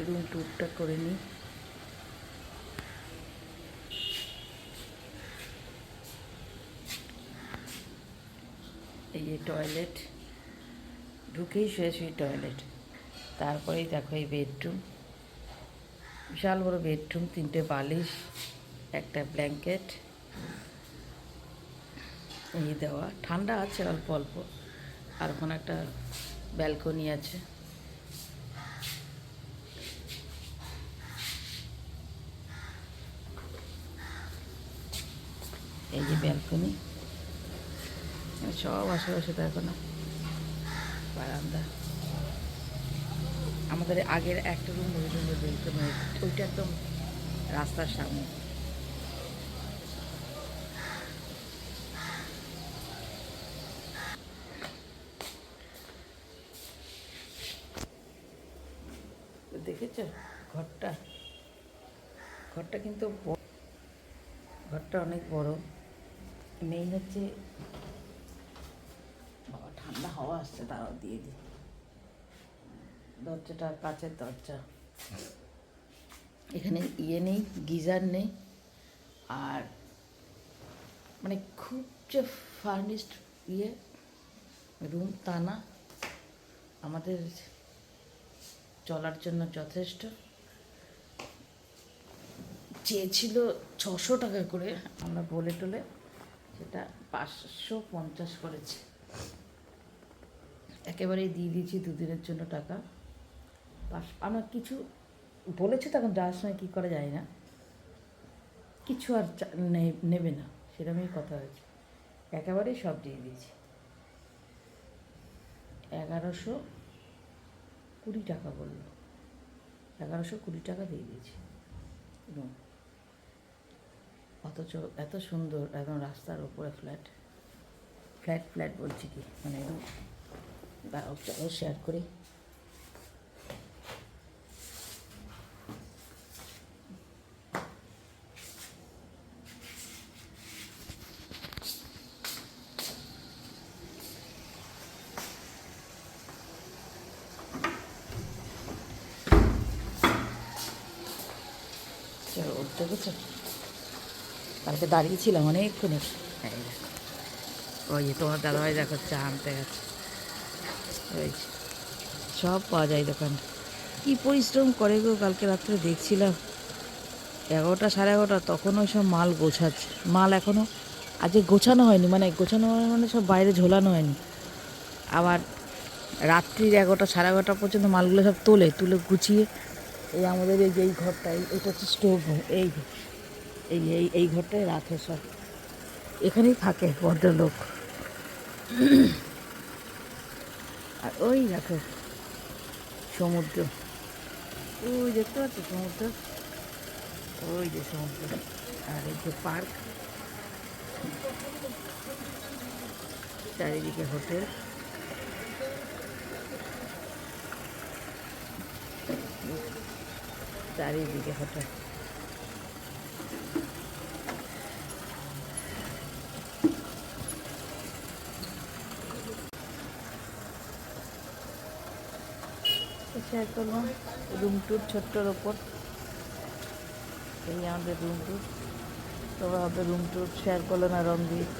Room ট্যুরটা করে নিই। এই যে টয়লেট, ঢুকেই শুয়ে টয়লেট, তারপরেই দেখো এই বেডরুম, বিশাল বড় বেডরুম, 3টে বালিশ, একটা ব্ল্যাঙ্কেট, এই দেওয়া, ঠান্ডা আছে অল্প অল্প, আর ওখানে একটা ব্যালকনি আছে। এই যে ব্যালকনি, সব আশেপাশে দেখো না, বারান্দা। আমাদের আগের একটা রুম, ওই রুমের ব্যালকনি, ওইটা একদম রাস্তার সামনে। দেখেছ ঘরটা, ঘরটা কিন্তু ঘরটা অনেক বড়। মেইন হচ্ছে, বাবা ঠান্ডা হাওয়া আসছে, তারাও দিয়ে দিই। দরজাটা কাচের দরজা, এখানে ইয়ে নেই, গিজার নেই, আর মানে খুব যে ফার্নিশড ইয়ে রুম তা না, আমাদের চলার জন্য যথেষ্ট। চেয়েছিল 600 টাকা করে, আমরা বলে টলে সেটা 550 করেছে। একেবারেই দিয়ে দিয়েছি 2 দিনের জন্য টাকা। আমার কিছু বলেছে, তখন যাওয়ার সময় কী করা যায় না, কিছু আর নেবে না, সেরকমই কথা হয়েছে। একেবারেই সব দিয়ে দিয়েছি। 1120 টাকা বললো, 1120 টাকা দিয়ে দিয়েছি রুম। অথচ এত সুন্দর, একদম রাস্তার উপরে ফ্ল্যাট, ফ্ল্যাট ফ্ল্যাট বলছি কি, মানে রুম। দাঁড়াও, চলো শেয়ার করি। চলো, দেখেছো, কালকে দাঁড়িয়েছিলাম অনেকক্ষণ। ওই যে তোমার দাদাভাই দেখো চা আনতে গেছে, ওই সব পাওয়া যায় দোকানে। কী পরিশ্রম করে গো, কালকে রাত্রে দেখছিলাম 11টা 11:30, তখন ওই সব মাল গোছাচ্ছে। মাল এখনও আজকে গোছানো হয়নি, গোছানো মানে সব বাইরে ঝোলানো হয়নি। আবার রাত্রির 11টা 11:30 পর্যন্ত মালগুলো সব তুলে গুছিয়ে, এই আমাদের এই যে এই ঘরটাই, এটা হচ্ছে স্টোভ রুম, এই এই এই এই ঘরটায় রাখে সব, এখানেই থাকে ভদ্রলোক। আর ওই দেখো সমুদ্র, ওই দেখতে পাচ্ছ সমুদ্র, ওই যে সমুদ্র, আর এই যে পার্ক, চারিদিকে হোটেল। চারিদিকে হোটেল। শেয়ার করলাম রুম ট্যুর ছোট্টর ওপর। এই আমাদের রুম ট্যুর, তোমরা আমাদের রুম ট্যুর শেয়ার করলো না রণদীপ।